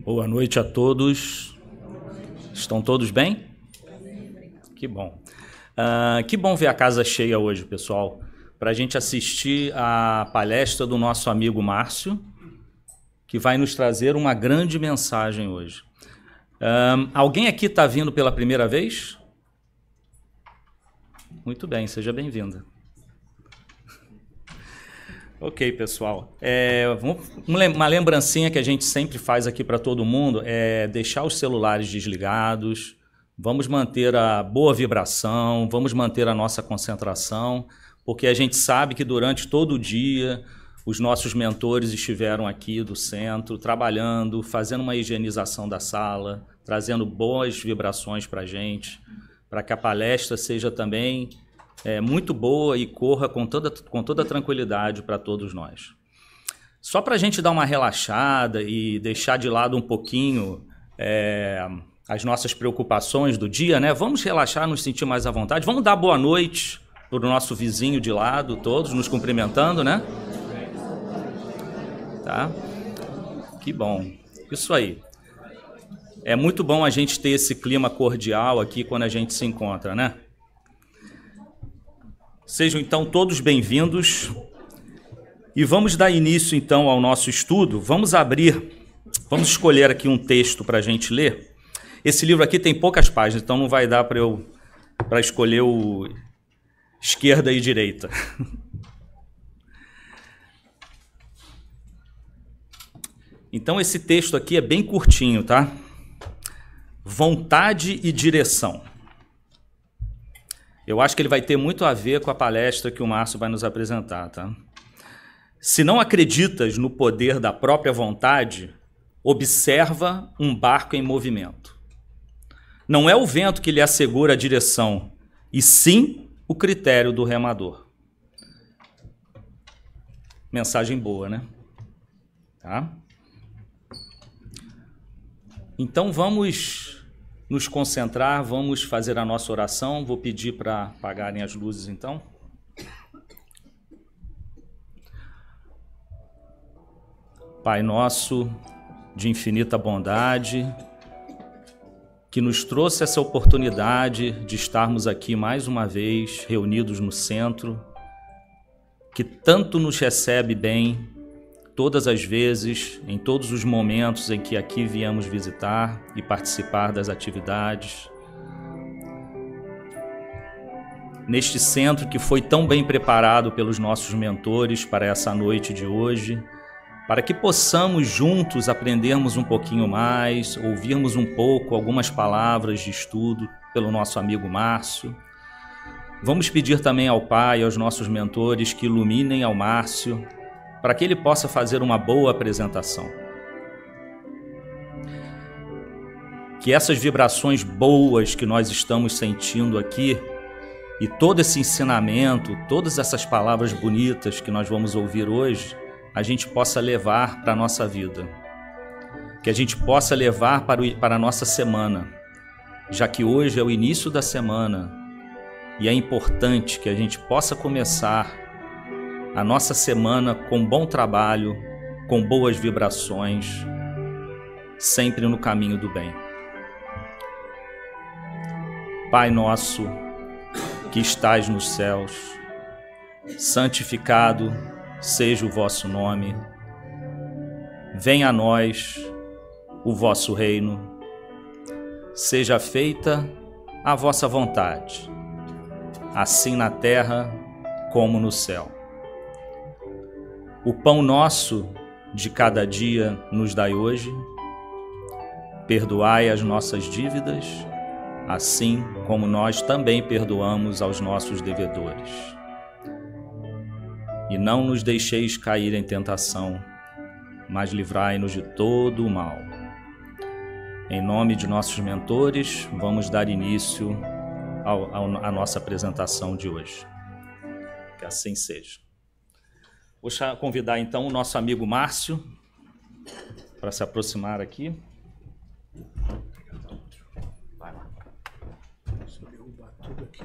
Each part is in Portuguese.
Boa noite a todos. Estão todos bem? Que bom. Que bom ver a casa cheia hoje, pessoal, para a gente assistir a palestra do nosso amigo Márcio, que vai nos trazer uma grande mensagem hoje. Alguém aqui está vindo pela primeira vez? Muito bem, seja bem-vinda. Ok, pessoal. Uma lembrancinha que a gente sempre faz aqui para todo mundo é deixar os celulares desligados, vamos manter a boa vibração, vamos manter a nossa concentração, porque a gente sabe que durante todo o dia os nossos mentores estiveram aqui do centro, trabalhando, fazendo uma higienização da sala, trazendo boas vibrações para a gente, para que a palestra seja também muito boa e corra com toda tranquilidade para todos nós. Só para a gente dar uma relaxada e deixar de lado um pouquinho as nossas preocupações do dia, né? Vamos relaxar, nos sentir mais à vontade. Vamos dar boa noite para o nosso vizinho de lado, todos nos cumprimentando, né? Tá? Que bom. Isso aí. É muito bom a gente ter esse clima cordial aqui quando a gente se encontra, né? Sejam então todos bem-vindos e vamos dar início então ao nosso estudo. Vamos escolher aqui um texto para a gente ler. Esse livro aqui tem poucas páginas, então não vai dar para escolher o esquerda e direita. Então esse texto aqui é bem curtinho, tá? Vontade e direção. Eu acho que ele vai ter muito a ver com a palestra que o Márcio vai nos apresentar, tá? Se não acreditas no poder da própria vontade, observa um barco em movimento. Não é o vento que lhe assegura a direção, e sim o critério do remador. Mensagem boa, né? Tá? Então vamos nos concentrar, vamos fazer a nossa oração. Vou pedir para apagarem as luzes, então. Pai nosso, de infinita bondade, que nos trouxe essa oportunidade de estarmos aqui mais uma vez, reunidos no centro, que tanto nos recebe bem, todas as vezes, em todos os momentos em que aqui viemos visitar e participar das atividades. Neste centro que foi tão bem preparado pelos nossos mentores para essa noite de hoje, para que possamos juntos aprendermos um pouquinho mais, ouvirmos um pouco algumas palavras de estudo pelo nosso amigo Márcio. Vamos pedir também ao Pai e aos nossos mentores que iluminem ao Márcio, para que ele possa fazer uma boa apresentação. Que essas vibrações boas que nós estamos sentindo aqui, e todo esse ensinamento, todas essas palavras bonitas que nós vamos ouvir hoje, a gente possa levar para a nossa vida. Que a gente possa levar para a nossa semana, já que hoje é o início da semana, e é importante que a gente possa começar a nossa semana com bom trabalho, com boas vibrações, sempre no caminho do bem. Pai nosso, que estais nos céus, santificado seja o vosso nome. Venha a nós o vosso reino. Seja feita a vossa vontade, assim na terra como no céu. O pão nosso de cada dia nos dai hoje. Perdoai as nossas dívidas, assim como nós também perdoamos aos nossos devedores. E não nos deixeis cair em tentação, mas livrai-nos de todo o mal. Em nome de nossos mentores, vamos dar início à nossa apresentação de hoje. Que assim seja. Vou convidar então o nosso amigo Márcio para se aproximar aqui. Vai lá. Deixa eu derrubar tudo aqui.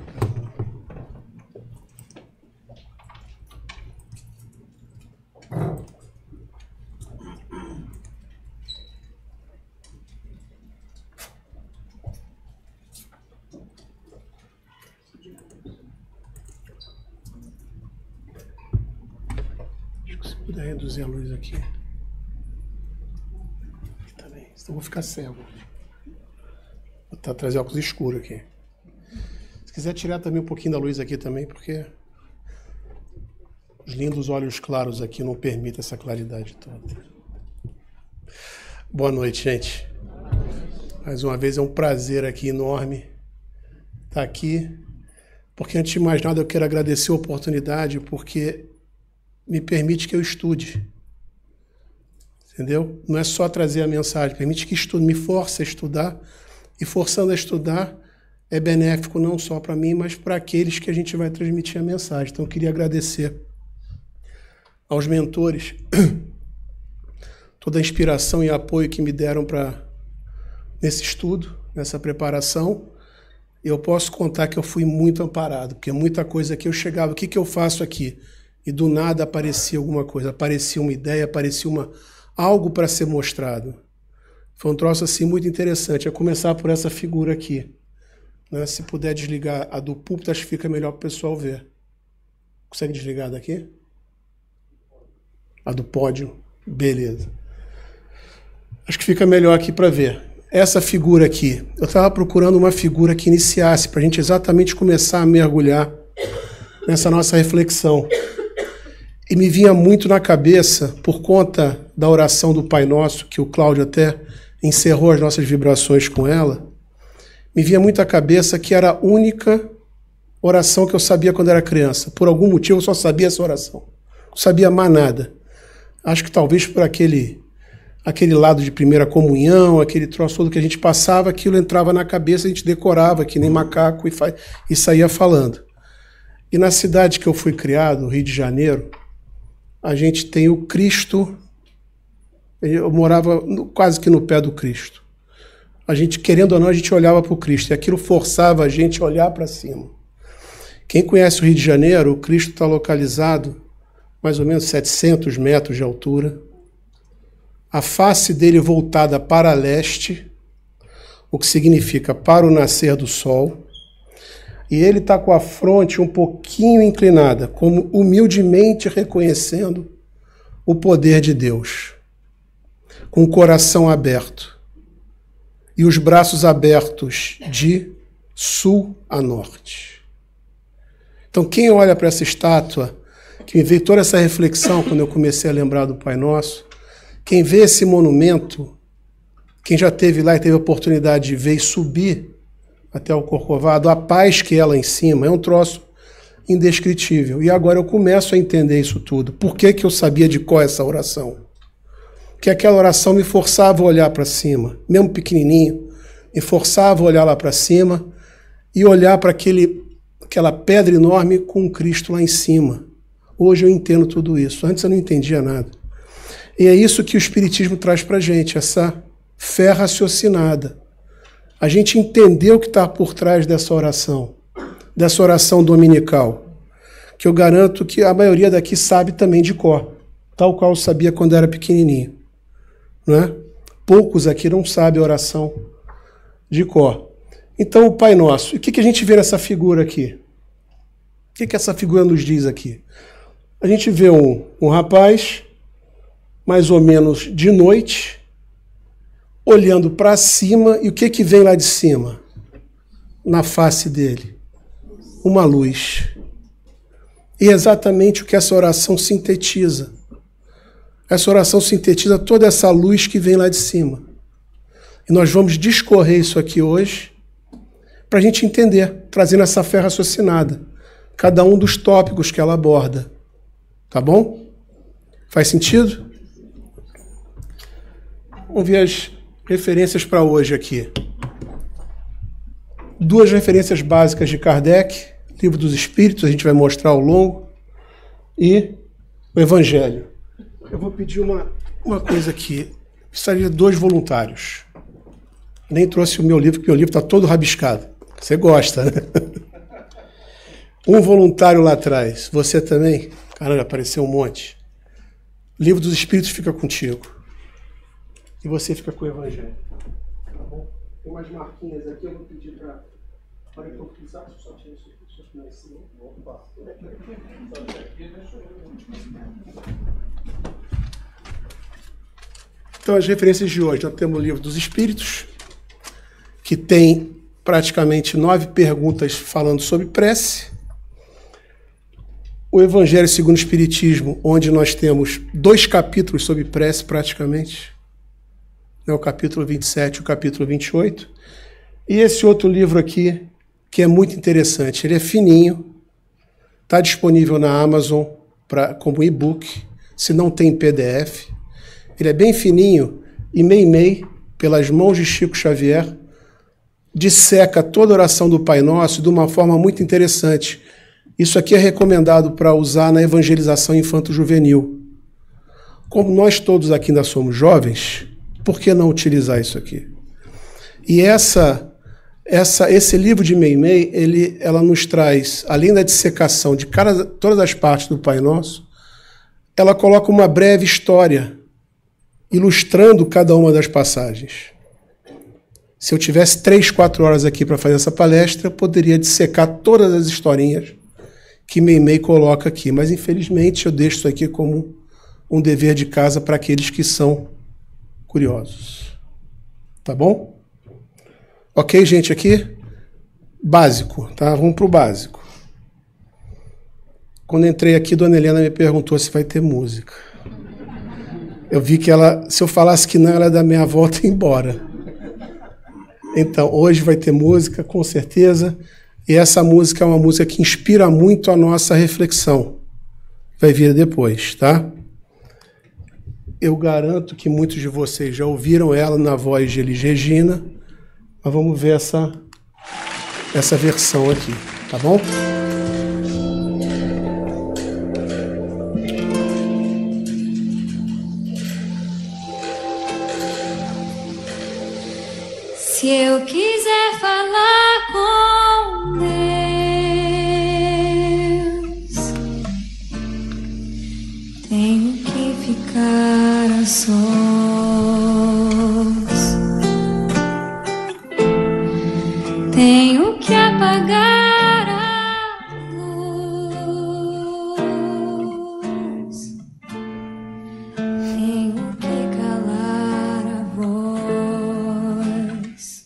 puder reduzir a luz aqui. Também, senão eu vou ficar cego. Vou trazer óculos escuros aqui. Se quiser tirar também um pouquinho da luz aqui também, porque os lindos olhos claros aqui não permitem essa claridade toda. Boa noite, gente. Mais uma vez é um prazer aqui enorme estar aqui, porque antes de mais nada eu quero agradecer a oportunidade, porque me permite que eu estude. Entendeu? Não é só trazer a mensagem, permite que estude, me force a estudar, e forçando a estudar é benéfico não só para mim, mas para aqueles que a gente vai transmitir a mensagem. Então eu queria agradecer aos mentores toda a inspiração e apoio que me deram nesse estudo, nessa preparação. Eu posso contar que eu fui muito amparado, porque muita coisa que eu chegava, o que eu faço aqui? E do nada aparecia alguma coisa, aparecia uma ideia, aparecia algo para ser mostrado. Foi um troço assim muito interessante. A começar por essa figura aqui. Né? Se puder desligar a do púlpito, acho que fica melhor para o pessoal ver. Consegue desligar daqui? A do pódio? Beleza. Acho que fica melhor aqui para ver. Essa figura aqui. Eu estava procurando uma figura que iniciasse, para a gente exatamente começar a mergulhar nessa nossa reflexão. E me vinha muito na cabeça, por conta da oração do Pai Nosso, que o Cláudio até encerrou as nossas vibrações com ela, me vinha muito à cabeça que era a única oração que eu sabia quando era criança. Por algum motivo eu só sabia essa oração. Não sabia mais nada. Acho que talvez por aquele lado de primeira comunhão, aquele troço todo que a gente passava, aquilo entrava na cabeça, a gente decorava, que nem macaco, e saía falando. E na cidade que eu fui criado, Rio de Janeiro, a gente tem o Cristo. Eu morava quase que no pé do Cristo. A gente, querendo ou não, a gente olhava para o Cristo, e aquilo forçava a gente a olhar para cima. Quem conhece o Rio de Janeiro, o Cristo está localizado mais ou menos 700 metros de altura. A face dele voltada para leste, o que significa para o nascer do sol. E ele está com a fronte um pouquinho inclinada, como humildemente reconhecendo o poder de Deus, com o coração aberto e os braços abertos de sul a norte. Então, quem olha para essa estátua, que me veio toda essa reflexão quando eu comecei a lembrar do Pai Nosso, quem vê esse monumento, quem já esteve lá e teve a oportunidade de ver e subir até o Corcovado, a paz que é lá em cima, é um troço indescritível. E agora eu começo a entender isso tudo. Por que eu sabia de qual essa oração? Porque aquela oração me forçava a olhar para cima, mesmo pequenininho, me forçava a olhar lá para cima e olhar para aquela pedra enorme com Cristo lá em cima. Hoje eu entendo tudo isso. Antes eu não entendia nada. E é isso que o Espiritismo traz para a gente, essa fé raciocinada. A gente entendeu o que está por trás dessa oração dominical, que eu garanto que a maioria daqui sabe também de cor, tal qual eu sabia quando era pequenininho. Não é? Poucos aqui não sabem a oração de cor. Então, o Pai Nosso. E o que a gente vê nessa figura aqui? O que essa figura nos diz aqui? A gente vê um rapaz, mais ou menos de noite, olhando para cima, e o que vem lá de cima? Na face dele? Uma luz. E é exatamente o que essa oração sintetiza. Essa oração sintetiza toda essa luz que vem lá de cima. E nós vamos discorrer isso aqui hoje para a gente entender, trazendo essa fé raciocinada, cada um dos tópicos que ela aborda. Tá bom? Faz sentido? Vamos ver as referências para hoje aqui. Duas referências básicas de Kardec, Livro dos Espíritos, a gente vai mostrar ao longo, e o Evangelho. Eu vou pedir uma coisa aqui. Precisaria de 2 voluntários. Nem trouxe o meu livro, porque o livro está todo rabiscado. Você gosta, né? Um voluntário lá atrás. Você também? Caramba, apareceu um monte. O Livro dos Espíritos fica contigo. E você fica com o Evangelho. Tá bom? Tem umas marquinhas aqui, eu vou pedir para Então, as referências de hoje, nós temos o Livro dos Espíritos, que tem praticamente 9 perguntas falando sobre prece. O Evangelho segundo o Espiritismo, onde nós temos 2 capítulos sobre prece, praticamente. O capítulo 27 e o capítulo 28. E esse outro livro aqui, que é muito interessante. Ele é fininho, está disponível na Amazon como e-book, se não tem PDF. Ele é bem fininho e Meimei, pelas mãos de Chico Xavier, disseca toda a oração do Pai Nosso de uma forma muito interessante. Isso aqui é recomendado para usar na evangelização infanto-juvenil. Como nós todos aqui ainda somos jovens, por que não utilizar isso aqui? E esse livro de Meimei, ela nos traz, além da dissecação de todas as partes do Pai Nosso, ela coloca uma breve história, ilustrando cada uma das passagens. Se eu tivesse 3, 4 horas aqui para fazer essa palestra, eu poderia dissecar todas as historinhas que Meimei coloca aqui, mas infelizmente eu deixo isso aqui como um dever de casa para aqueles que são curiosos. Tá bom? Ok, gente, aqui? Básico, tá? Vamos para o básico. Quando entrei aqui, Dona Helena me perguntou se vai ter música. Eu vi que se eu falasse que não, ela ia dar meia volta e ir embora. Então, hoje vai ter música, com certeza. E essa música é uma música que inspira muito a nossa reflexão. Vai vir depois, tá? Eu garanto que muitos de vocês já ouviram ela na voz de Elis Regina. Mas vamos ver essa versão aqui, tá bom? Se eu quiser falar com Deus, tenho que ficar a sós. Tenho que apagar a luz. Tenho que calar a voz.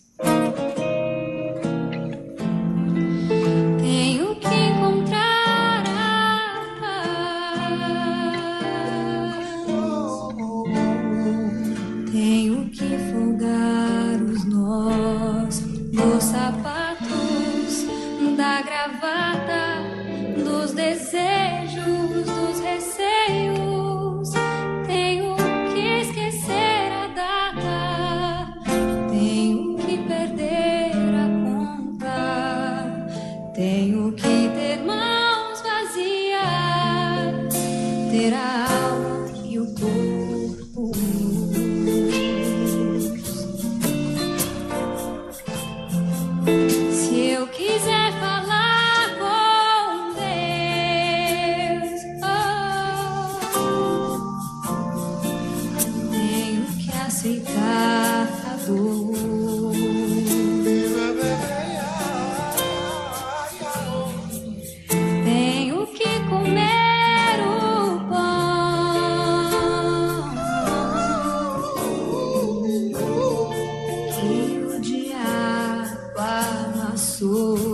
Tenho que encontrar a paz. Tenho que folgar os nós dos sapatos, da gravata, dos desejos, dos receios. Tenho que esquecer a data, tenho que perder a conta, tenho que ter mãos vazias, ter a alma e o corpo nus. Se eu quiser falar com Deus, tenho que aceitar a dor. Tenho que comer o pão que o diabo amassou.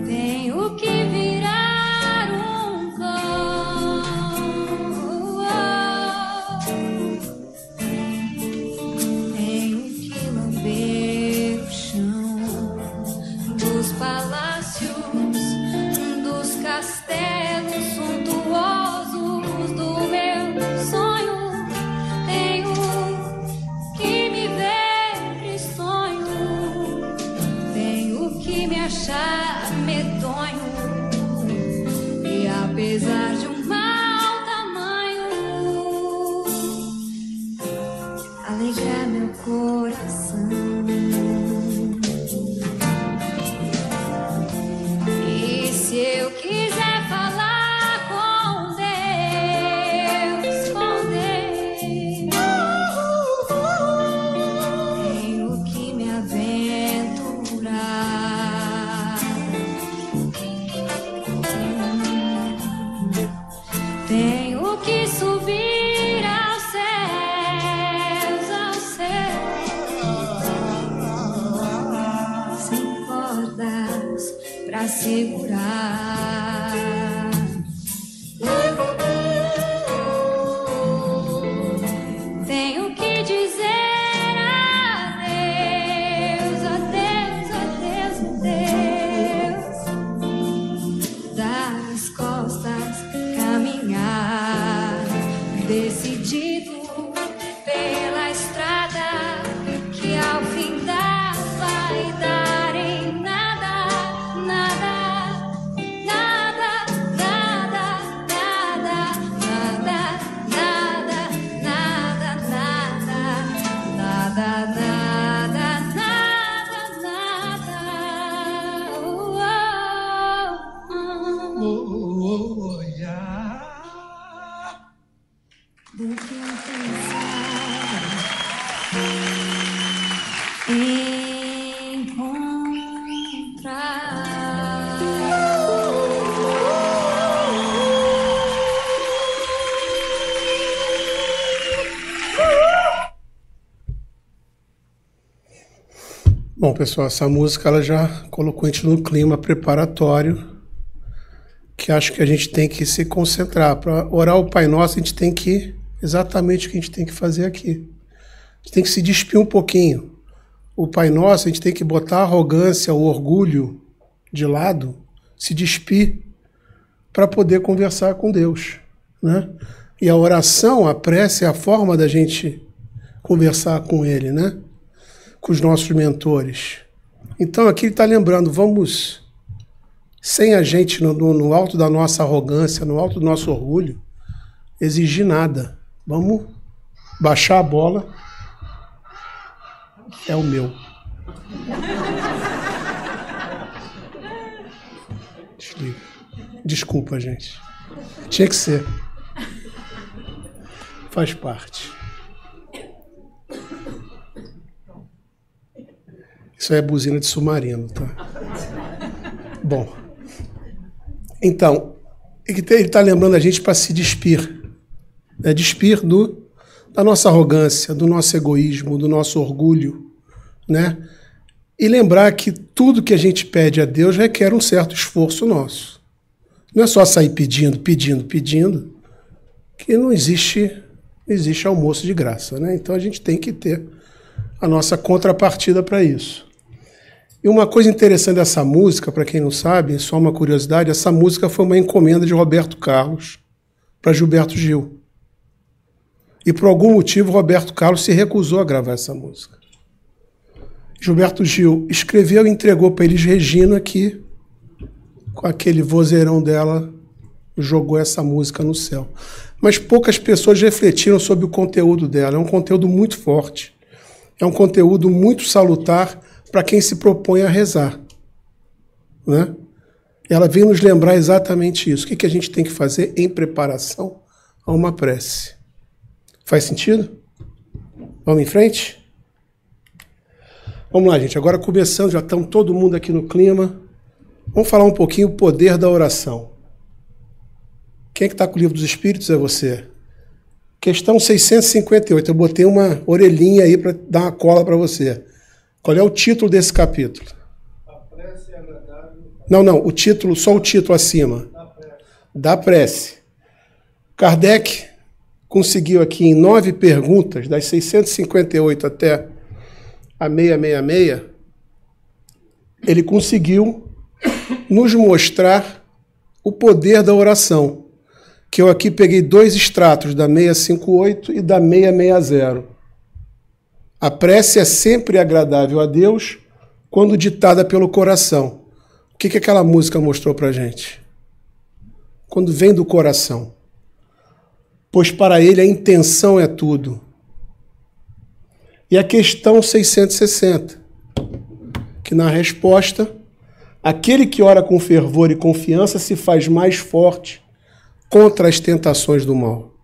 Tenho que virar um cão. Tenho que lamber o chão dos palácios, dos castelos suntuosos do meu sonho. Tenho que Tenho que subir aos céus, sem cordas pra segurar. Tenho que dizer adeus, adeus, adeus, adeus. Dar as costas, caminhar, decidido pela estrada que ao findar vai dar em nada, nada. Do que eu pensava encontrar. Bom, pessoal, essa música ela já colocou a gente num clima preparatório, que acho que a gente tem que se concentrar. Para orar o Pai Nosso, a gente tem que exatamente o que a gente tem que fazer aqui. A gente tem que se despir um pouquinho. O Pai Nosso, a gente tem que botar a arrogância, o orgulho de lado, se despir para poder conversar com Deus, né? E a oração, a prece é a forma da gente conversar com Ele, né? Com os nossos mentores. Então aqui ele está lembrando, vamos, sem a gente no alto da nossa arrogância, no alto do nosso orgulho, exigir nada. Vamos baixar a bola. É o meu. Desliga. Desculpa, gente. Tinha que ser. Faz parte. Isso aí é buzina de submarino, tá? Bom. Então, ele está lembrando a gente para se despir. Né? Despir da nossa arrogância, do nosso egoísmo, do nosso orgulho, né? E lembrar que tudo que a gente pede a Deus requer um certo esforço nosso. Não é só sair pedindo, que não existe almoço de graça, né? Então a gente tem que ter a nossa contrapartida para isso. E uma coisa interessante dessa música, para quem não sabe, só uma curiosidade, essa música foi uma encomenda de Roberto Carlos para Gilberto Gil. E por algum motivo, Roberto Carlos se recusou a gravar essa música. Gilberto Gil escreveu e entregou para Elis Regina, que, com aquele vozeirão dela, jogou essa música no céu. Mas poucas pessoas refletiram sobre o conteúdo dela. É um conteúdo muito forte. É um conteúdo muito salutar para quem se propõe a rezar, né? Ela vem nos lembrar exatamente isso. O que a gente tem que fazer em preparação a uma prece. Faz sentido? Vamos em frente? Vamos lá, gente. Agora começando, já estamos todo mundo aqui no clima. Vamos falar um pouquinho do poder da oração. Quem é que está com o Livro dos Espíritos? É você. Questão 658. Eu botei uma orelhinha aí para dar uma cola para você. Qual é o título desse capítulo? A prece é agradável. Não, o título, só o título acima. Da prece. Kardec conseguiu aqui em 9 perguntas, das 658 até a 666, ele conseguiu nos mostrar o poder da oração, que eu aqui peguei 2 extratos, da 658 e da 660. A prece é sempre agradável a Deus quando ditada pelo coração. O que aquela música mostrou para a gente? Quando vem do coração. Pois para ele a intenção é tudo. E a questão 660, que na resposta, aquele que ora com fervor e confiança se faz mais forte contra as tentações do mal.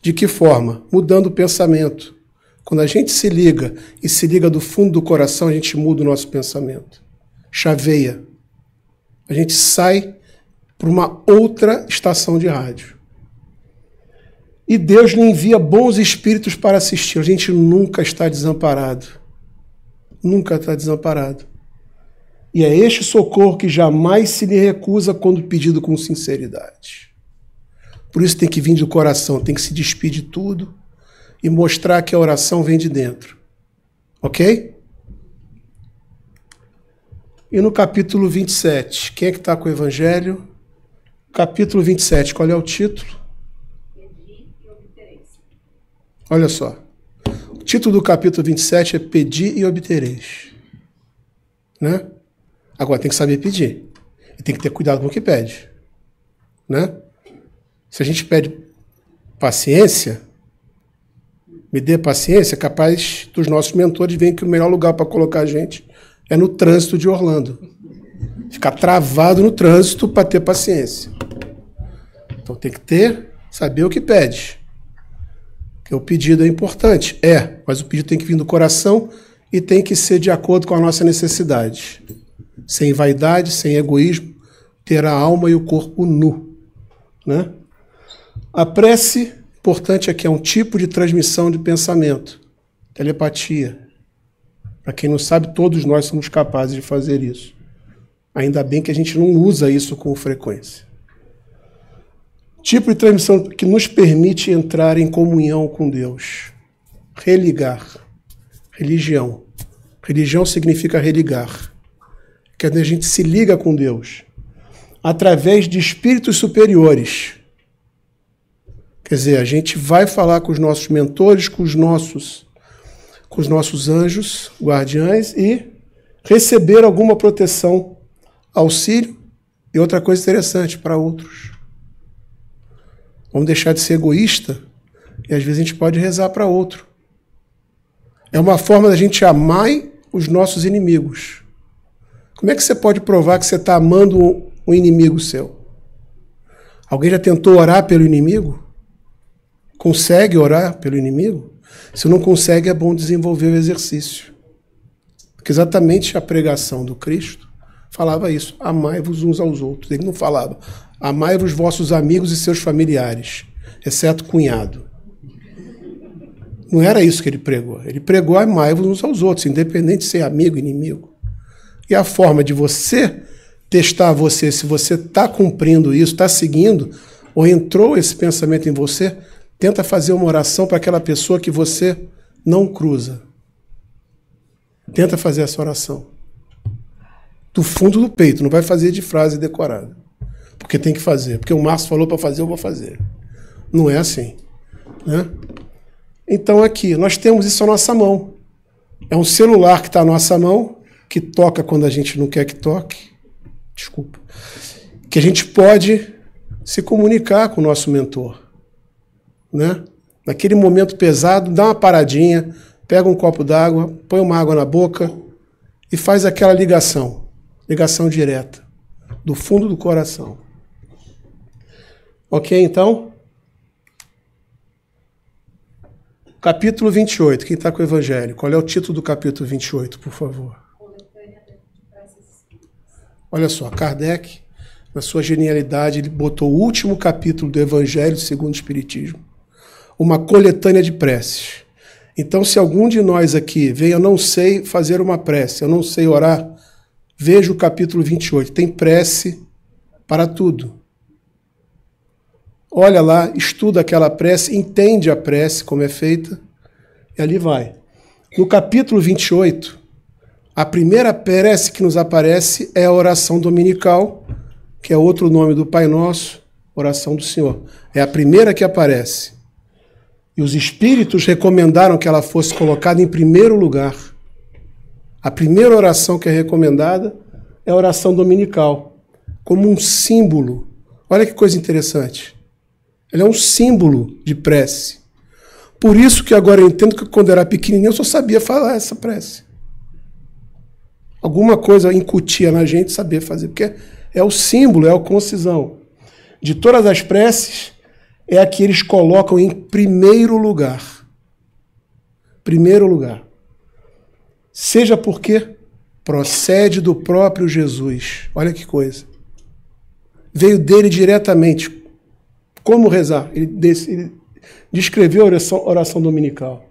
De que forma? Mudando o pensamento. Quando a gente se liga, e se liga do fundo do coração, a gente muda o nosso pensamento. Chaveia. A gente sai para uma outra estação de rádio. E Deus lhe envia bons espíritos para assistir. A gente nunca está desamparado. Nunca está desamparado. E é este socorro que jamais se lhe recusa quando pedido com sinceridade. Por isso tem que vir do coração, tem que se despir de tudo e mostrar que a oração vem de dentro. Ok? E no capítulo 27, quem é que está com o Evangelho? Capítulo 27, qual é o título? Olha só. O título do capítulo 27 é Pedi e obtereis. Né? Agora tem que saber pedir. E tem que ter cuidado com o que pede. Né? Se a gente pede paciência, me dê paciência, é capaz dos nossos mentores verem que o melhor lugar para colocar a gente é no trânsito de Orlando. Ficar travado no trânsito para ter paciência. Então tem que saber o que pede. Porque o pedido é importante. Mas o pedido tem que vir do coração e tem que ser de acordo com a nossa necessidade. Sem vaidade, sem egoísmo, ter a alma e o corpo nu. Né? A prece, importante aqui, é um tipo de transmissão de pensamento. Telepatia. Para quem não sabe, todos nós somos capazes de fazer isso. Ainda bem que a gente não usa isso com frequência. Tipo de transmissão que nos permite entrar em comunhão com Deus. Religar. Religião. Religião significa religar. Quer dizer, a gente se liga com Deus através de espíritos superiores. Quer dizer, a gente vai falar com os nossos mentores, com os nossos anjos, guardiães, e receber alguma proteção, auxílio e outra coisa interessante, para outros. Vamos deixar de ser egoísta e às vezes a gente pode rezar para outro. É uma forma da gente amar os nossos inimigos. Como é que você pode provar que você está amando um inimigo seu? Alguém já tentou orar pelo inimigo? Consegue orar pelo inimigo? Se não consegue, é bom desenvolver o exercício. Porque exatamente a pregação do Cristo falava isso: amai-vos uns aos outros. Ele não falava: amai-vos vossos amigos e seus familiares, exceto cunhado. Não era isso que ele pregou. Ele pregou: amai-vos uns aos outros, independente de ser amigo ou inimigo. E a forma de você testar você, se você está cumprindo isso, está seguindo, ou entrou esse pensamento em você, tenta fazer uma oração para aquela pessoa que você não cruza. Tenta fazer essa oração. Do fundo do peito, não vai fazer de frase decorada. Porque tem que fazer. Porque o Márcio falou para fazer, eu vou fazer. Não é assim. Né? Então aqui, nós temos isso à nossa mão. É um celular que está à nossa mão, que toca quando a gente não quer que toque. Desculpa. Que a gente pode se comunicar com o nosso mentor. Né? Naquele momento pesado, dá uma paradinha, pega um copo d'água, põe uma água na boca e faz aquela ligação direta, do fundo do coração. Ok, então? Capítulo 28, quem está com o Evangelho? Qual é o título do capítulo 28, por favor? Olha só, Kardec, na sua genialidade, ele botou o último capítulo do Evangelho segundo o Espiritismo, uma coletânea de preces. Então, se algum de nós aqui veio, eu não sei fazer uma prece, eu não sei orar, veja o capítulo 28. Tem prece para tudo. Olha lá, estuda aquela prece, entende a prece, como é feita, e ali vai. No capítulo 28, a primeira prece que nos aparece é a oração dominical, que é outro nome do Pai Nosso, oração do Senhor. É a primeira que aparece. E os espíritos recomendaram que ela fosse colocada em primeiro lugar. A primeira oração que é recomendada é a oração dominical, como um símbolo. Olha que coisa interessante. Ela é um símbolo de prece. Por isso que agora eu entendo que quando eu era pequenininho eu só sabia falar essa prece. Alguma coisa incutia na gente saber fazer, porque é o símbolo, é a concisão. De todas as preces, é a que eles colocam em primeiro lugar. Primeiro lugar. Seja porque procede do próprio Jesus. Olha que coisa. Veio dele diretamente. Como rezar? Ele descrever a oração dominical.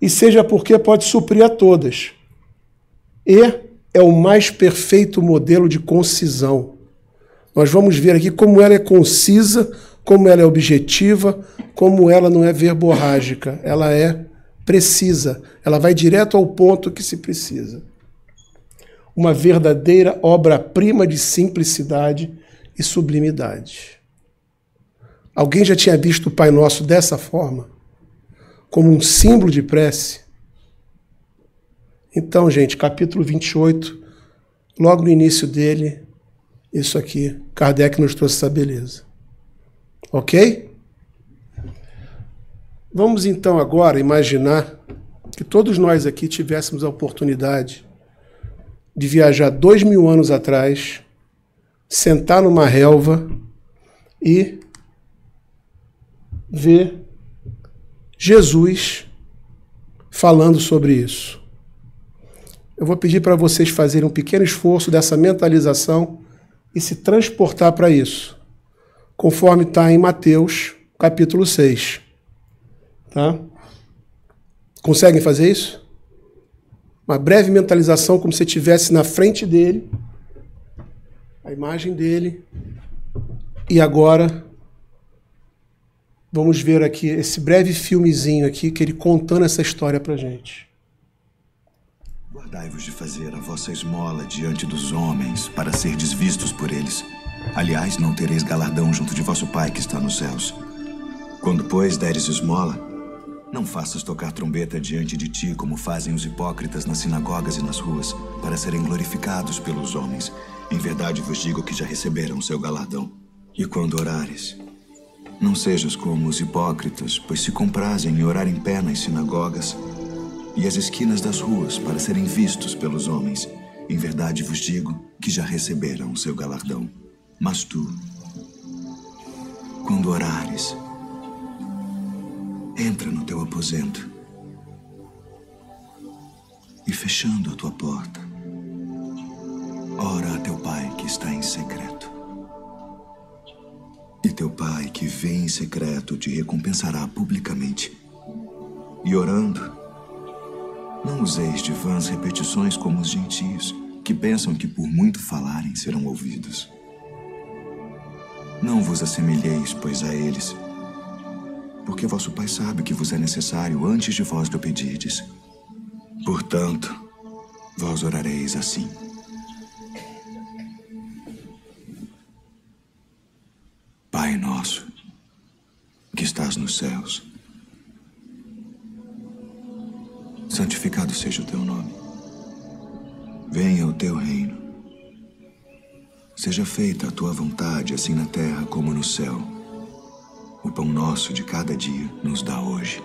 E seja porque pode suprir a todas. E é o mais perfeito modelo de concisão. Nós vamos ver aqui como ela é concisa, como ela é objetiva, como ela não é verborrágica. Ela é precisa. Ela vai direto ao ponto que se precisa. Uma verdadeira obra-prima de simplicidade e sublimidade. Alguém já tinha visto o Pai Nosso dessa forma? Como um símbolo de prece? Então, gente, capítulo 28, logo no início dele, isso aqui, Kardec nos trouxe essa beleza. Ok? Vamos então agora imaginar que todos nós aqui tivéssemos a oportunidade de viajar 2000 anos atrás, sentar numa relva e ver Jesus falando sobre isso. Eu vou pedir para vocês fazerem um pequeno esforço dessa mentalização e se transportar para isso, conforme está em Mateus, capítulo 6. Tá? Conseguem fazer isso? Uma breve mentalização, como se estivesse na frente dele, a imagem dele, e agora vamos ver aqui esse breve filmezinho aqui, que ele contando essa história para a gente. Guardai-vos de fazer a vossa esmola diante dos homens, para serdes vistos por eles. Aliás, não tereis galardão junto de vosso Pai que está nos céus. Quando, pois, deres esmola, não faças tocar trombeta diante de ti, como fazem os hipócritas nas sinagogas e nas ruas, para serem glorificados pelos homens. Em verdade vos digo que já receberam seu galardão. E quando orares, não sejas como os hipócritas, pois se comprazem em orar em pé nas sinagogas e as esquinas das ruas, para serem vistos pelos homens. Em verdade vos digo que já receberam seu galardão. Mas tu, quando orares, entra no teu aposento e, fechando a tua porta, ora a teu Pai que está em secreto. E teu Pai que vê em secreto te recompensará publicamente. E orando, não useis de vãs repetições como os gentios, que pensam que por muito falarem serão ouvidos. Não vos assemelheis, pois, a eles, porque vosso Pai sabe que vos é necessário antes de vós lhe pedirdes. Portanto, vós orareis assim: Pai nosso, que estás nos céus, santificado seja o teu nome. Venha o teu reino. Seja feita a tua vontade, assim na terra como no céu. O pão nosso de cada dia nos dá hoje.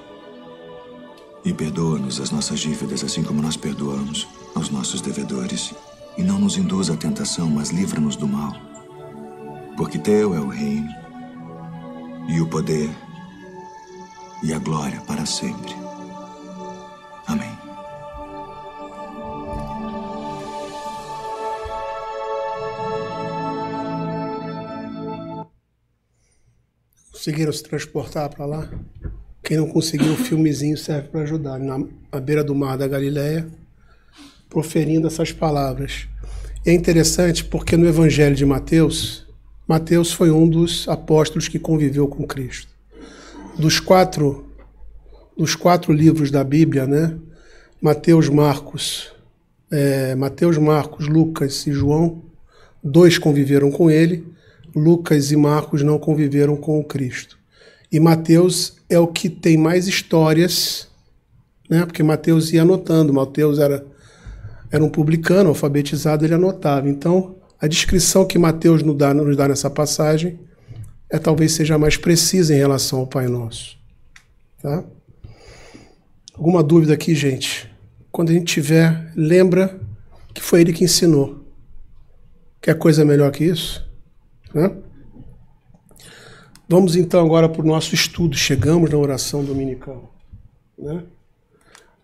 E perdoa-nos as nossas dívidas, assim como nós perdoamos aos nossos devedores. E não nos induza à tentação, mas livra-nos do mal. Porque teu é o reino, e o poder, e a glória para sempre. Amém. Conseguiram se transportar para lá? Quem não conseguiu, o filmezinho serve para ajudar. Na beira do mar da Galileia, proferindo essas palavras. E é interessante porque no Evangelho de Mateus, Mateus foi um dos apóstolos que conviveu com Cristo. Dos quatro livros da Bíblia, né? Mateus, Marcos, Lucas e João, 2 conviveram com ele. Lucas e Marcos não conviveram com o Cristo. E Mateus é o que tem mais histórias, né? Porque Mateus ia anotando. Mateus era um publicano, alfabetizado, ele anotava. Então, a descrição que Mateus nos dá nessa passagem talvez seja mais precisa em relação ao Pai Nosso. Tá? Alguma dúvida aqui, gente? Quando a gente tiver, lembra que foi ele que ensinou. Quer coisa melhor que isso? Né? Vamos então agora para o nosso estudo. Chegamos na oração dominical. Né?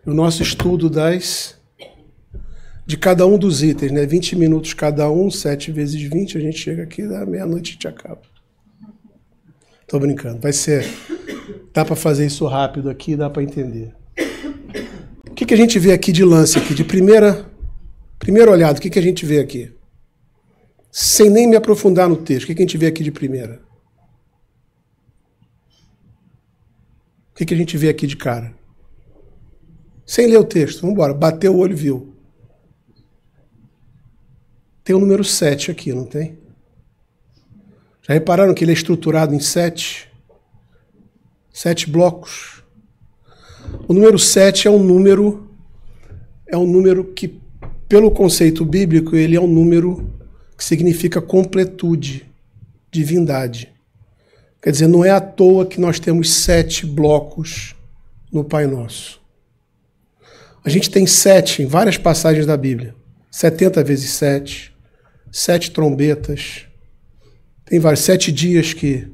O nosso estudo de cada um dos itens, né? 20 minutos cada um, 7 vezes 20, a gente chega aqui, da meia-noite a gente acaba. Tô brincando. Vai ser... Dá para fazer isso rápido aqui, dá para entender. O que a gente vê aqui de lance, aqui, de primeira olhada, o que a gente vê aqui? Sem nem me aprofundar no texto, o que a gente vê aqui de primeira? O que a gente vê aqui de cara? Sem ler o texto, vamos embora. Bateu o olho e viu. Tem o número 7 aqui, não tem? Já repararam que ele é estruturado em 7? 7 blocos. O número 7 é um número que, pelo conceito bíblico, ele é um número que significa completude, divindade. Quer dizer, não é à toa que nós temos 7 blocos no Pai Nosso. A gente tem 7 em várias passagens da Bíblia. 70 vezes 7, 7 trombetas. Tem vários 7 dias que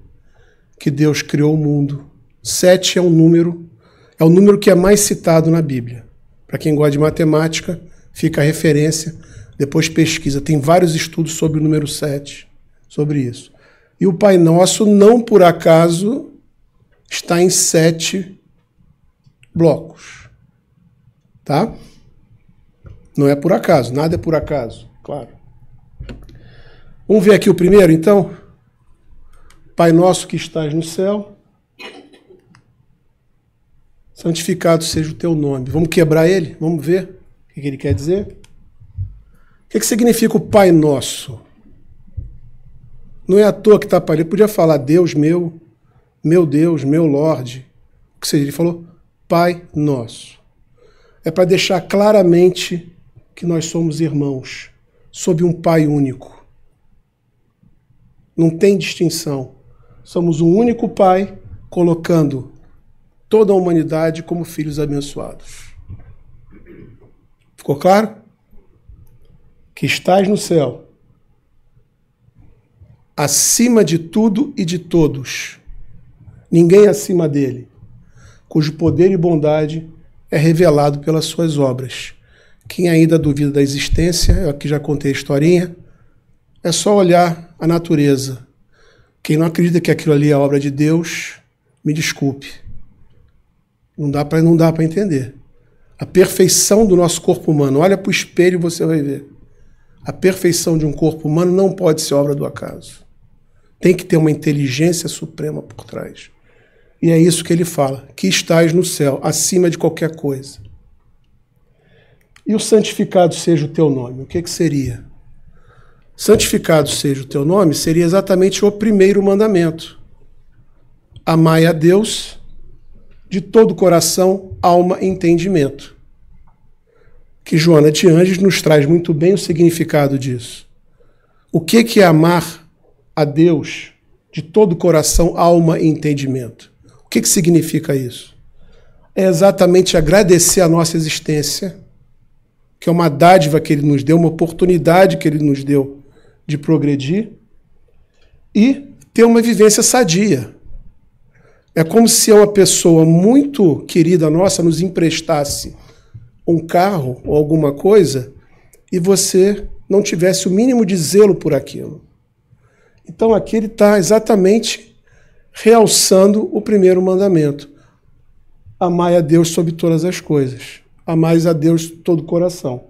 Deus criou o mundo. 7 é o número que é mais citado na Bíblia. Para quem gosta de matemática, fica a referência. Depois pesquisa. Tem vários estudos sobre o número 7, sobre isso. E o Pai Nosso, não por acaso, está em 7 blocos. Tá? Não é por acaso, nada é por acaso, claro. Vamos ver aqui o primeiro, então? Pai Nosso que estás no céu, santificado seja o teu nome. Vamos quebrar ele? Vamos ver o que ele quer dizer? O que significa o Pai Nosso? Não é à toa que está para ele. Podia falar Deus meu Deus, meu Lorde. O que seja? Ele falou Pai Nosso. É para deixar claramente que nós somos irmãos, sob um Pai único. Não tem distinção. Somos um único Pai, colocando toda a humanidade como filhos abençoados. Ficou claro? Que estás no céu, acima de tudo e de todos, ninguém acima dele, cujo poder e bondade é revelado pelas suas obras. Quem ainda duvida da existência, eu aqui já contei a historinha, é só olhar a natureza. Quem não acredita que aquilo ali é obra de Deus, me desculpe. Não dá para entender. A perfeição do nosso corpo humano, olha para o espelho e você vai ver. A perfeição de um corpo humano não pode ser obra do acaso. Tem que ter uma inteligência suprema por trás. E é isso que ele fala, que estás no céu, acima de qualquer coisa. E o santificado seja o teu nome, o que seria? Santificado seja o teu nome seria exatamente o primeiro mandamento. Amai a Deus de todo o coração, alma e entendimento. Que Joana de Anjos nos traz muito bem o significado disso. O que é amar a Deus de todo o coração, alma e entendimento? O que significa isso? É exatamente agradecer a nossa existência, que é uma dádiva que Ele nos deu, uma oportunidade que Ele nos deu de progredir e ter uma vivência sadia. É como se uma pessoa muito querida nossa nos emprestasse um carro ou alguma coisa e você não tivesse o mínimo de zelo por aquilo. Então aqui ele está exatamente realçando o primeiro mandamento. Amai a Deus sobre todas as coisas. Amai a Deus de todo o coração.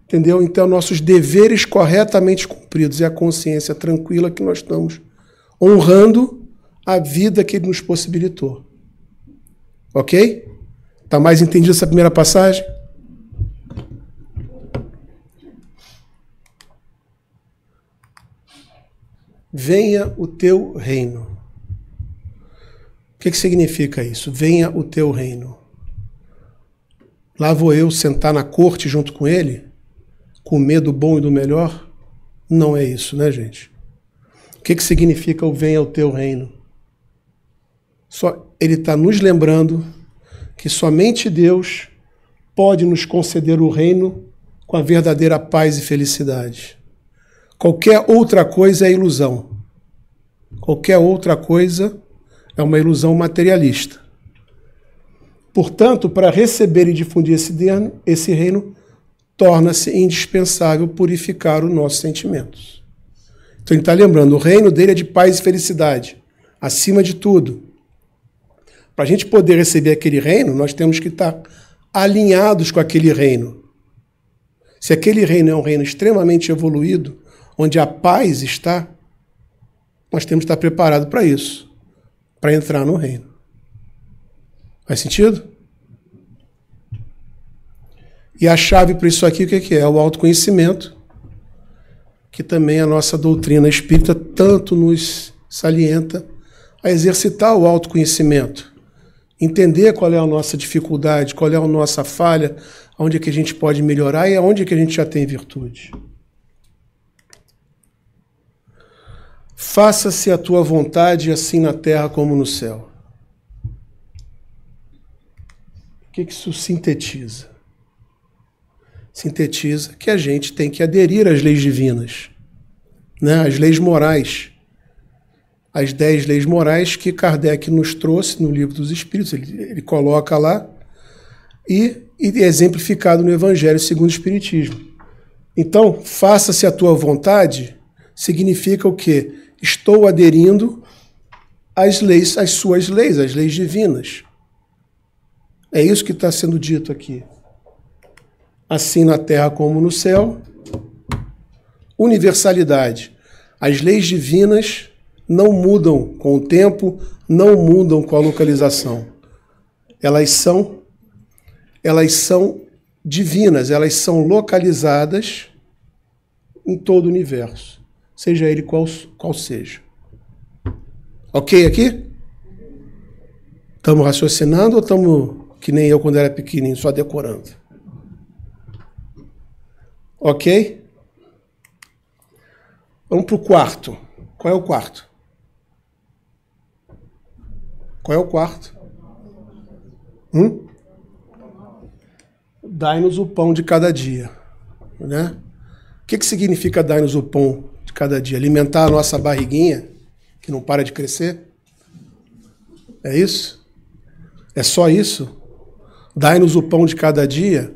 Entendeu? Então, nossos deveres corretamente cumpridos e a consciência tranquila que nós estamos honrando a vida que Ele nos possibilitou. Ok? Está mais entendido essa primeira passagem? Venha o teu reino. O que significa isso? Venha o teu reino. Lá vou eu sentar na corte junto com ele, comer do bom e do melhor? Não é isso, né, gente? O que significa o venha o teu reino? Ele está nos lembrando que somente Deus pode nos conceder o reino com a verdadeira paz e felicidade. Qualquer outra coisa é ilusão. Qualquer outra coisa é uma ilusão materialista. Portanto, para receber e difundir esse reino, torna-se indispensável purificar os nossos sentimentos. Então ele está lembrando, o reino dele é de paz e felicidade, acima de tudo. Para a gente poder receber aquele reino, nós temos que estar alinhados com aquele reino. Se aquele reino é um reino extremamente evoluído, onde a paz está, nós temos que estar preparados para isso, para entrar no reino. Faz sentido? E a chave para isso aqui, o que é? É o autoconhecimento, que também a nossa doutrina espírita tanto nos salienta a exercitar o autoconhecimento. Entender qual é a nossa dificuldade, qual é a nossa falha, onde é que a gente pode melhorar e aonde é que a gente já tem virtude. Faça-se a tua vontade, assim na terra como no céu. O que isso sintetiza? Sintetiza que a gente tem que aderir às leis divinas, né? Às leis morais. As 10 leis morais que Kardec nos trouxe no Livro dos Espíritos, ele coloca lá, e é exemplificado no Evangelho segundo o Espiritismo. Então, faça-se a tua vontade, significa o quê? Estou aderindo às leis, às suas leis, às leis divinas. É isso que está sendo dito aqui. Assim na terra como no céu. Universalidade. As leis divinas não mudam com o tempo, não mudam com a localização. Elas são divinas, elas são localizadas em todo o universo, seja ele qual seja. Ok aqui? Estamos raciocinando ou estamos que nem eu quando era pequenininho, só decorando? Ok? Vamos para o quarto. Qual é o quarto? Qual é o quarto? Dai-nos o pão de cada dia. Né? O que significa dai-nos o pão de cada dia? Alimentar a nossa barriguinha, que não para de crescer? É isso? É só isso? Dai-nos o pão de cada dia?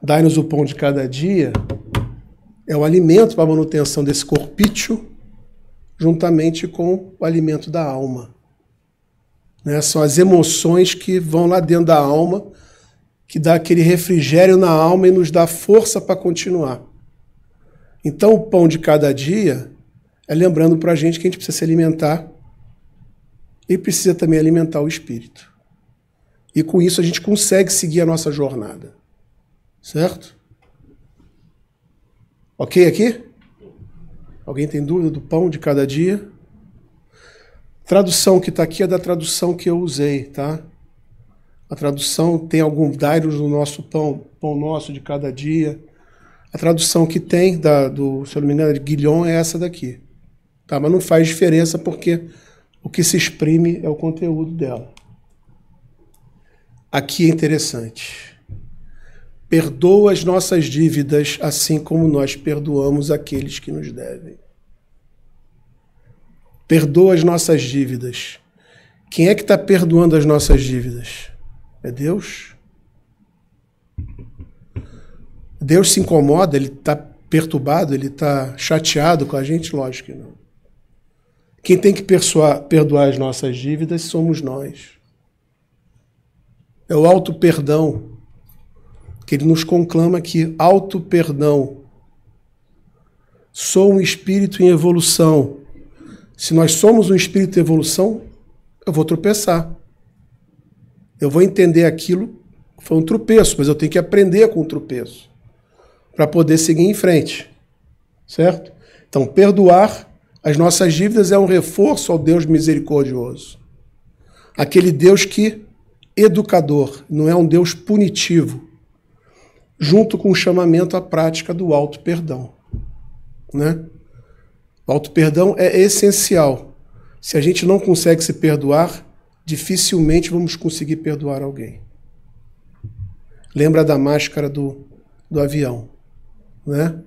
Dai-nos o pão de cada dia é o alimento para a manutenção desse corpício, juntamente com o alimento da alma. Né? São as emoções que vão lá dentro da alma, que dá aquele refrigério na alma e nos dá força para continuar. Então, o pão de cada dia é lembrando para a gente que a gente precisa se alimentar e precisa também alimentar o espírito. E com isso a gente consegue seguir a nossa jornada. Certo? Ok aqui? Alguém tem dúvida do pão de cada dia? Tradução que está aqui é da tradução que eu usei, tá? A tradução tem algum dai-nos no nosso pão nosso de cada dia. A tradução que tem, se eu não me engano, de Guilhom é essa daqui. Tá? Mas não faz diferença porque o que se exprime é o conteúdo dela. Aqui é interessante. Perdoa as nossas dívidas, assim como nós perdoamos aqueles que nos devem. Perdoa as nossas dívidas. Quem é que está perdoando as nossas dívidas? É Deus? Deus se incomoda, ele está perturbado, ele está chateado com a gente? Lógico que não. Quem tem que perdoar as nossas dívidas somos nós. É o auto-perdão que ele nos conclama aqui, auto-perdão. Sou um espírito em evolução. Se nós somos um espírito em evolução, eu vou tropeçar. Eu vou entender aquilo que foi um tropeço, mas eu tenho que aprender com o tropeço para poder seguir em frente. Certo? Então, perdoar as nossas dívidas é um reforço ao Deus misericordioso. Aquele Deus que educador, não é um Deus punitivo, junto com o chamamento à prática do auto-perdão. Né? O auto-perdão é essencial. Se a gente não consegue se perdoar, dificilmente vamos conseguir perdoar alguém. Lembra da máscara do avião. Né?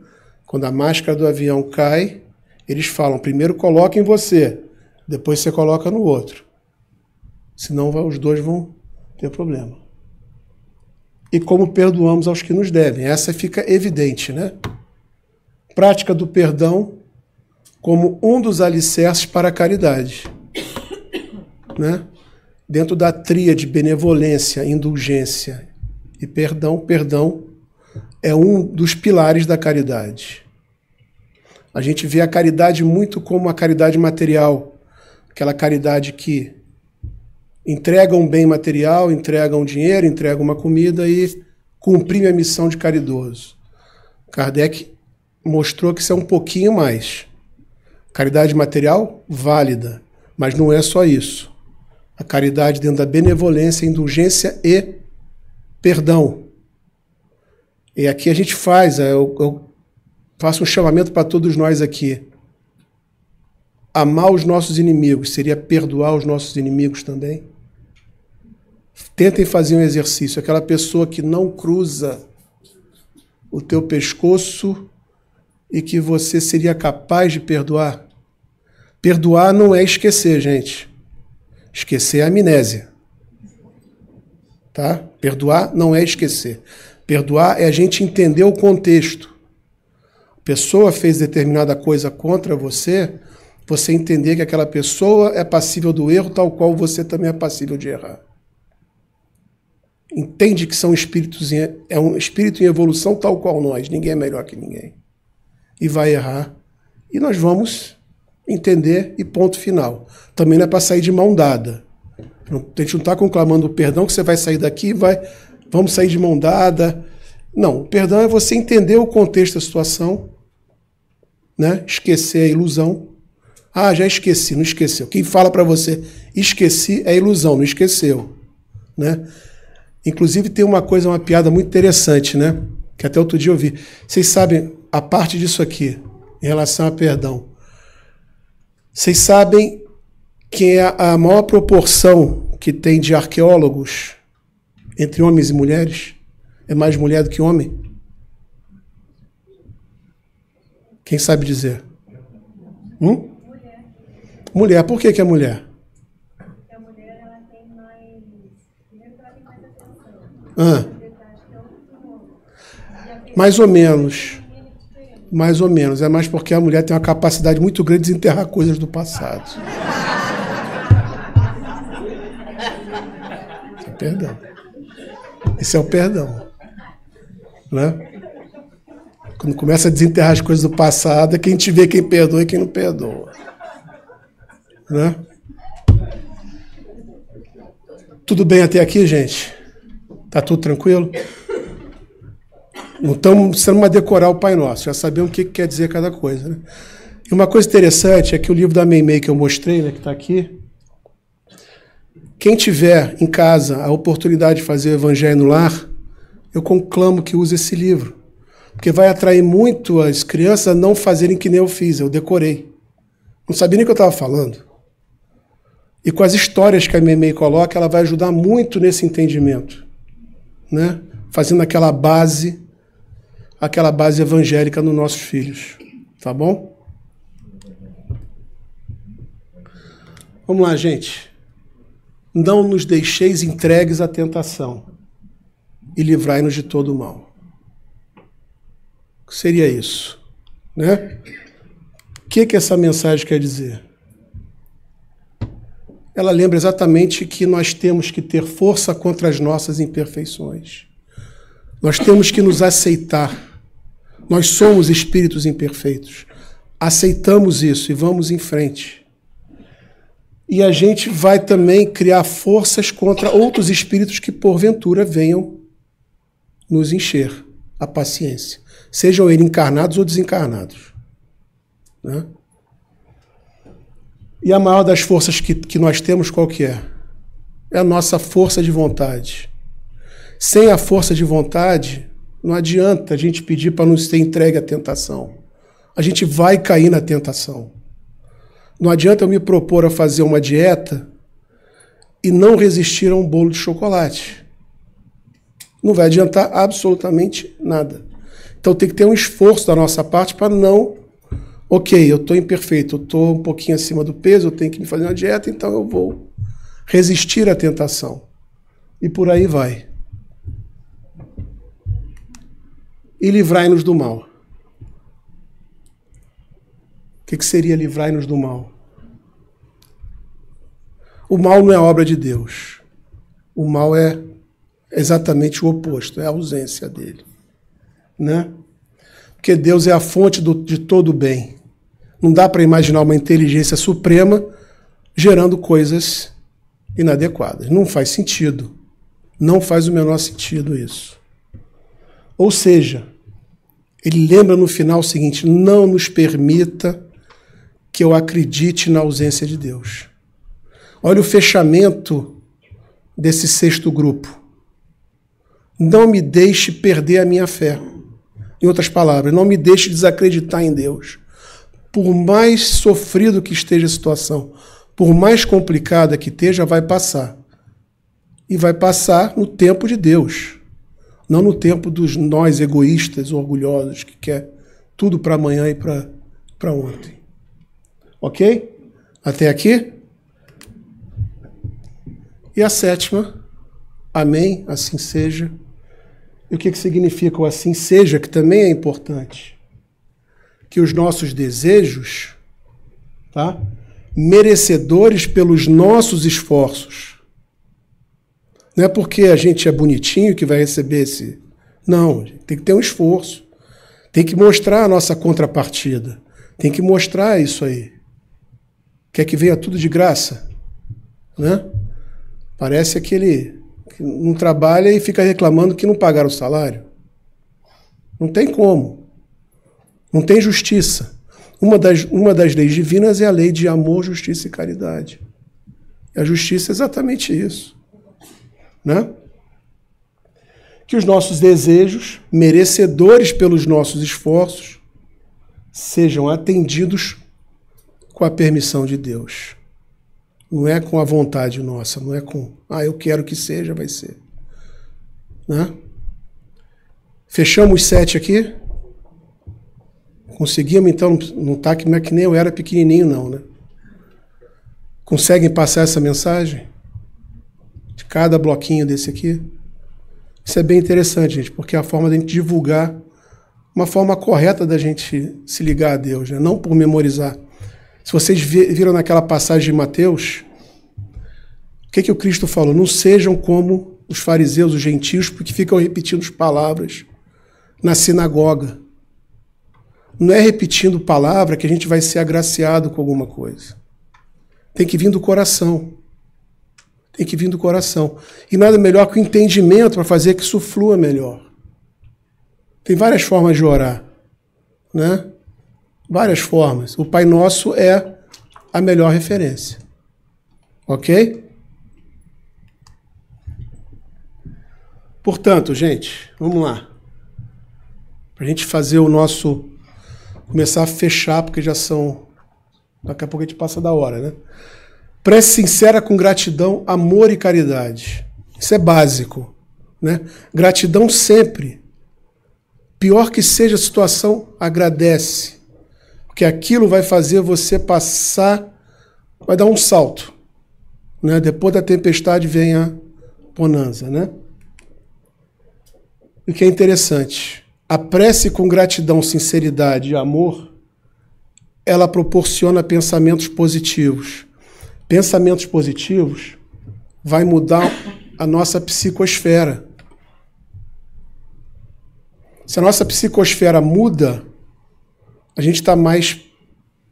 Quando a máscara do avião cai, eles falam, primeiro coloca em você, depois você coloca no outro. Senão os dois vão ter problema. E como perdoamos aos que nos devem. Essa fica evidente, né? Prática do perdão como um dos alicerces para a caridade. Né? dentro da tríade benevolência, indulgência e perdão, perdão é um dos pilares da caridade. A gente vê a caridade muito como a caridade material, aquela caridade que entrega um bem material, entrega um dinheiro, entrega uma comida e cumprir a missão de caridoso. Kardec mostrou que isso é um pouquinho mais. Caridade material, válida, mas não é só isso. A caridade dentro da benevolência, indulgência e perdão. E aqui a gente faz, eu faço um chamamento para todos nós aqui. Amar os nossos inimigos seria perdoar os nossos inimigos também? Tentem fazer um exercício. Aquela pessoa que não cruza o teu pescoço e que você seria capaz de perdoar. Perdoar não é esquecer, gente. Esquecer é amnésia. Tá? Perdoar não é esquecer. Perdoar é a gente entender o contexto. A pessoa fez determinada coisa contra você, você entender que aquela pessoa é passível do erro, tal qual você também é passível de errar. Entende que são espíritos, é um espírito em evolução tal qual nós, ninguém é melhor que ninguém. E vai errar. E nós vamos entender e ponto final. Também não é para sair de mão dada. A gente não está conclamando o perdão que você vai sair daqui e vamos sair de mão dada. Não, o perdão é você entender o contexto da situação, né? Esquecer a ilusão. Ah, já esqueci, não esqueceu. Quem fala para você esqueci é ilusão, não esqueceu, né? Inclusive tem uma piada muito interessante, né? Que até outro dia eu vi. Vocês sabem, a parte disso aqui, em relação a perdão. Vocês sabem que é a maior proporção que tem de arqueólogos entre homens e mulheres? É mais mulher do que homem? Quem sabe dizer? Mulher. Por que é mulher? Porque a mulher ela tem mais... Primeiro ela tem mais atenção. Mais ou menos. Mais ou menos. É mais porque a mulher tem uma capacidade muito grande de desenterrar coisas do passado. Isso é perdão. Esse é o perdão. Né? Quando começa a desenterrar as coisas do passado, é quem te vê quem perdoa e quem não perdoa. Né? Tudo bem até aqui, gente? Tá tudo tranquilo? Não estamos precisando decorar o Pai Nosso, já sabemos o que quer dizer cada coisa. Né? E uma coisa interessante é que o livro da Meimei que eu mostrei, né, que está aqui, quem tiver em casa a oportunidade de fazer o Evangelho no Lar, eu conclamo que use esse livro, porque vai atrair muito as crianças a não fazerem que nem eu fiz, eu decorei. Não sabia nem o que eu estava falando. E com as histórias que a Meimei coloca, ela vai ajudar muito nesse entendimento, né? Fazendo aquela base evangélica nos nossos filhos. Tá bom? Vamos lá, gente. Não nos deixeis entregues à tentação e livrai-nos de todo o mal. O que seria isso? Né? O que essa mensagem quer dizer? Ela lembra exatamente que nós temos que ter força contra as nossas imperfeições. Nós temos que nos aceitar. Nós somos espíritos imperfeitos. Aceitamos isso e vamos em frente. E a gente vai também criar forças contra outros espíritos que, porventura, venham nos encher a paciência. Sejam eles encarnados ou desencarnados. Né? E a maior das forças que nós temos, qual que é? É a nossa força de vontade. Sem a força de vontade, não adianta a gente pedir para não ser entregue à tentação. A gente vai cair na tentação. Não adianta eu me propor a fazer uma dieta e não resistir a um bolo de chocolate. Não vai adiantar absolutamente nada. Então tem que ter um esforço da nossa parte para não... Ok, eu estou imperfeito, eu estou um pouquinho acima do peso, eu tenho que me fazer uma dieta, então eu vou resistir à tentação. E por aí vai. E livrai-nos do mal. O que seria livrai-nos do mal? O mal não é obra de Deus. O mal é exatamente o oposto, é a ausência dele. Né? Porque Deus é a fonte de todo o bem. Não dá para imaginar uma inteligência suprema gerando coisas inadequadas. Não faz sentido. Não faz o menor sentido isso. Ou seja, ele lembra no final o seguinte: não nos permita que eu acredite na ausência de Deus. Olha o fechamento desse sexto grupo. Não me deixe perder a minha fé. Em outras palavras, não me deixe desacreditar em Deus. Por mais sofrido que esteja a situação, por mais complicada que esteja, vai passar. E vai passar no tempo de Deus. Não no tempo dos nós egoístas, orgulhosos, que quer tudo para amanhã e para ontem. Ok? Até aqui? E a sétima, amém, assim seja. E o que significa o assim seja, que também é importante? Que os nossos desejos, tá? Merecedores pelos nossos esforços. Não é porque a gente é bonitinho que vai receber esse... Não, tem que ter um esforço. Tem que mostrar a nossa contrapartida. Tem que mostrar isso aí. Quer que venha tudo de graça? Né? Parece aquele que não trabalha e fica reclamando que não pagaram o salário. Não tem como. Não tem justiça. Uma das leis divinas é a lei de amor, justiça e caridade. E a justiça é exatamente isso. Né? Que os nossos desejos, merecedores pelos nossos esforços, sejam atendidos com a permissão de Deus. Não é com a vontade nossa, não é com, eu quero que seja, vai ser. Né? Fechamos 7 aqui? Conseguimos, então, não tá que não é que nem eu era pequenininho, não, né? Conseguem passar essa mensagem? De cada bloquinho desse aqui? Isso é bem interessante, gente, porque é a forma da gente divulgar, uma forma correta da gente se ligar a Deus, né? Não por memorizar. Se vocês viram naquela passagem de Mateus, o que o Cristo falou? Não sejam como os fariseus, os gentios, porque ficam repetindo as palavras na sinagoga. Não é repetindo palavra que a gente vai ser agraciado com alguma coisa. Tem que vir do coração. Tem que vir do coração. E nada melhor que o entendimento para fazer que isso flua melhor. Tem várias formas de orar, né? Várias formas. O Pai Nosso é a melhor referência. Ok? Portanto, gente, vamos lá. Para a gente fazer o nosso... Começar a fechar, porque já são... Daqui a pouco a gente passa da hora, né? Prece sincera com gratidão, amor e caridade. Isso é básico, né? Gratidão sempre. Pior que seja a situação, agradece. Porque aquilo vai fazer você passar, vai dar um salto. Né? Depois da tempestade vem a bonança, né? E o que é interessante, a prece com gratidão, sinceridade e amor, ela proporciona pensamentos positivos. Pensamentos positivos vai mudar a nossa psicosfera. Se a nossa psicosfera muda, a gente está mais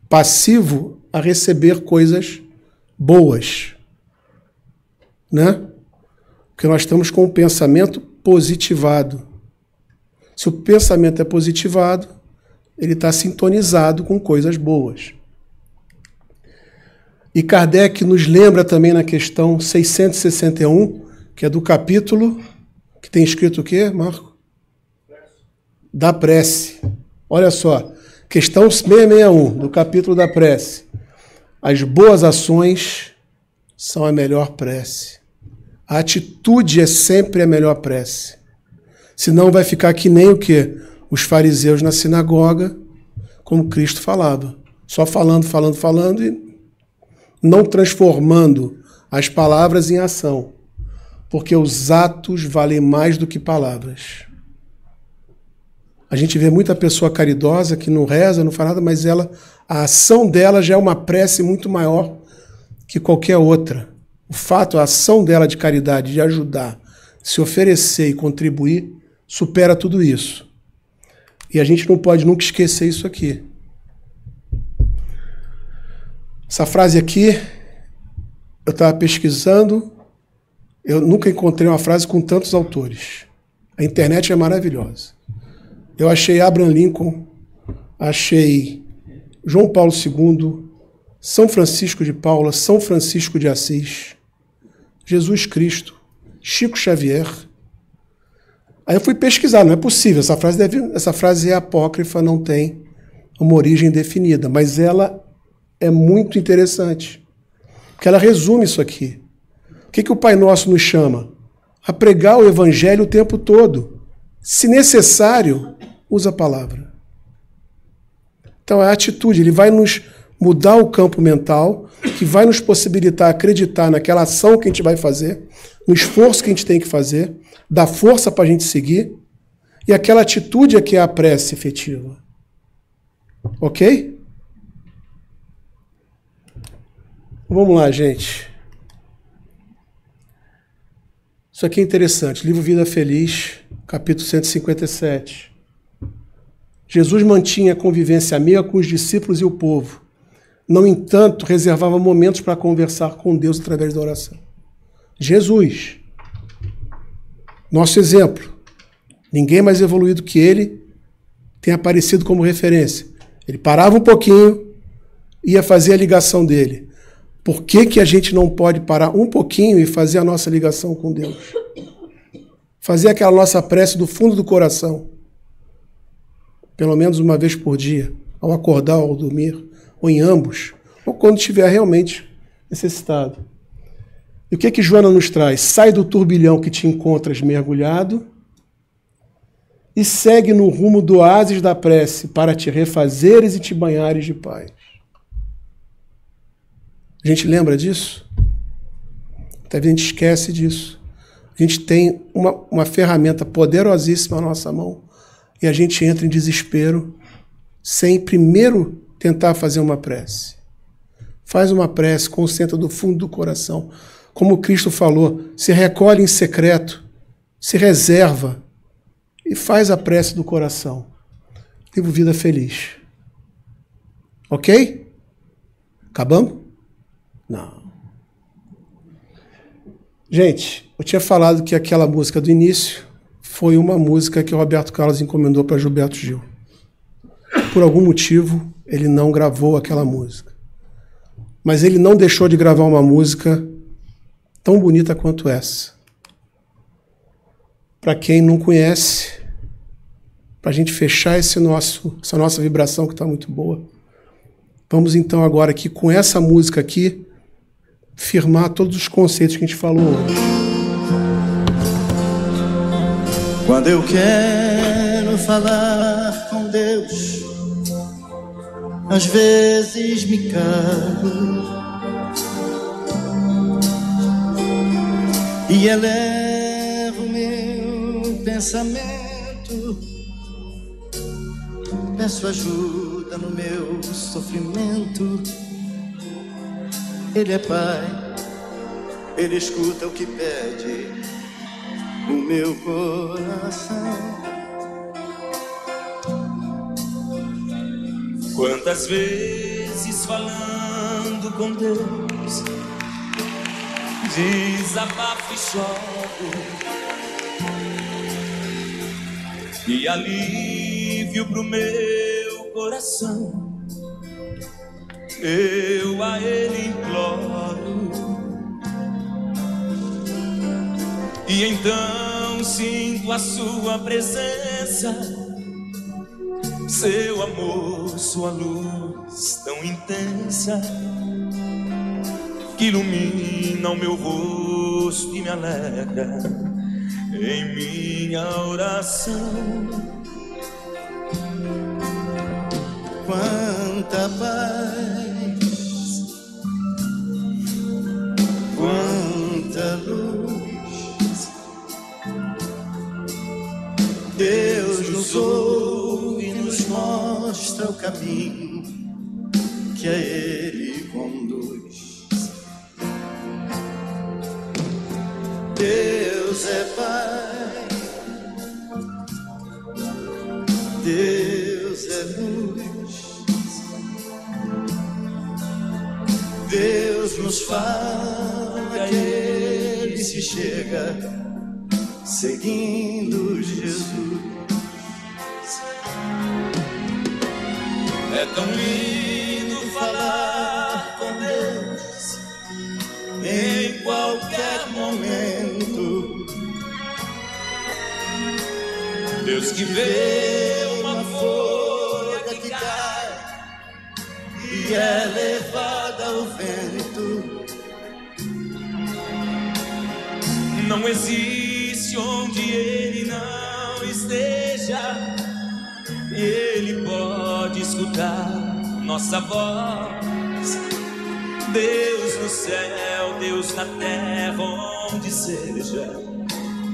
passivo a receber coisas boas, né? Porque nós estamos com o pensamento positivado. Se o pensamento é positivado, ele está sintonizado com coisas boas. E Kardec nos lembra também na questão 661, que é do capítulo, que tem escrito o quê, Marco? Da prece. Olha só, questão 661, do capítulo da prece. As boas ações são a melhor prece. A atitude é sempre a melhor prece. Senão vai ficar que nem o quê? Os fariseus na sinagoga, como Cristo falava. Só falando e não transformando as palavras em ação. Porque os atos valem mais do que palavras. A gente vê muita pessoa caridosa que não reza, não faz nada, mas a ação dela já é uma prece muito maior que qualquer outra. O fato, a ação dela de caridade, de ajudar, se oferecer e contribuir, supera tudo isso. E a gente não pode nunca esquecer isso aqui. Essa frase aqui, eu estava pesquisando, eu nunca encontrei uma frase com tantos autores. A internet é maravilhosa. Eu achei Abraham Lincoln, achei João Paulo II, São Francisco de Paula, São Francisco de Assis, Jesus Cristo, Chico Xavier. Aí eu fui pesquisar, não é possível, essa frase é apócrifa, não tem uma origem definida, mas ela é muito interessante, porque ela resume isso aqui. O que o Pai Nosso nos chama? A pregar o Evangelho o tempo todo. Se necessário, usa a palavra. Então é a atitude, ele vai nos mudar o campo mental, que vai nos possibilitar acreditar naquela ação que a gente vai fazer, no esforço que a gente tem que fazer, dar força para a gente seguir, e aquela atitude é que é a prece efetiva. Ok? Vamos lá, gente. Isso aqui é interessante. Livro Vida Feliz, capítulo 157. Jesus mantinha convivência amiga com os discípulos e o povo. No entanto, reservava momentos para conversar com Deus através da oração. Jesus, nosso exemplo. Ninguém mais evoluído que ele tem aparecido como referência. Ele parava um pouquinho, ia fazer a ligação dele. Por que a gente não pode parar um pouquinho e fazer a nossa ligação com Deus? Fazer aquela nossa prece do fundo do coração. Pelo menos uma vez por dia, ao acordar ou ao dormir, ou em ambos, ou quando estiver realmente necessitado. E o que Joana nos traz? Sai do turbilhão que te encontras mergulhado e segue no rumo do oásis da prece para te refazeres e te banhares de paz. A gente lembra disso? Até a gente esquece disso. A gente tem uma ferramenta poderosíssima na nossa mão e a gente entra em desespero sem primeiro tentar fazer uma prece. Faz uma prece, concentra do fundo do coração. Como Cristo falou, se recolhe em secreto, se reserva e faz a prece do coração. Livro Vida Feliz. Ok? Acabamos? Não. Gente, eu tinha falado que aquela música do início foi uma música que o Roberto Carlos encomendou para Gilberto Gil. Por algum motivo, ele não gravou aquela música. Mas ele não deixou de gravar uma música tão bonita quanto essa. Para quem não conhece, para a gente fechar essa nossa vibração que está muito boa, vamos então agora aqui, com essa música aqui, firmar todos os conceitos que a gente falou hoje. Quando eu quero falar com Deus, às vezes me calo e elevo meu pensamento, peço ajuda no meu sofrimento. Ele é Pai, Ele escuta o que pede o meu coração. Quantas vezes falando com Deus, desabafo e choro, e alívio pro meu coração eu a Ele imploro. E então sinto a sua presença, seu amor, sua luz tão intensa, que ilumina o meu rosto e me alegra em minha oração. Quanta paz, quanta luz, Deus nos ouve e nos mostra o caminho que a Ele conduz. Deus é Pai, Deus é luz, Deus nos fala que Ele se chega, seguindo Jesus. É tão lindo falar com Deus em qualquer momento. Deus que vê uma folha que cai e é levada ao vento. Não existe onde Ele não esteja. Ele pode escutar nossa voz. Deus no céu, Deus na terra, onde seja,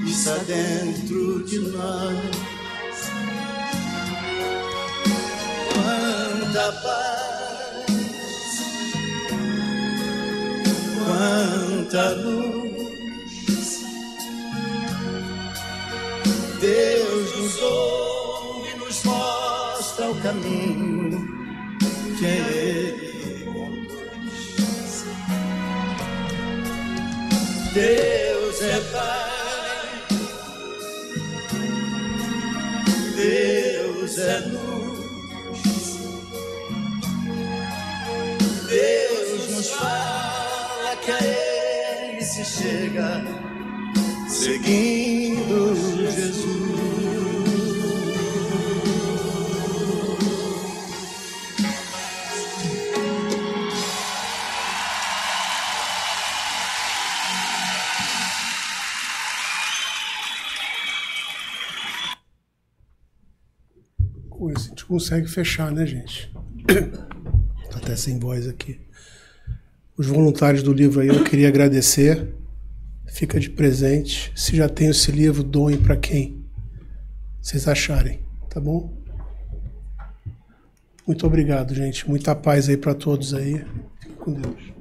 está dentro de nós. Quanta paz, quanta luz. Deus nos ouve, nos mostra o caminho que Ele conduz. Deus é Pai, Deus é luz, Deus nos fala que a Ele se chega, seguindo Jesus. Com isso a gente consegue fechar, né, gente? Tá até sem voz aqui. Os voluntários do livro aí eu queria agradecer. Fica de presente. Se já tem esse livro, doem para quem vocês acharem, tá bom? Muito obrigado, gente. Muita paz aí para todos aí. Fique com Deus.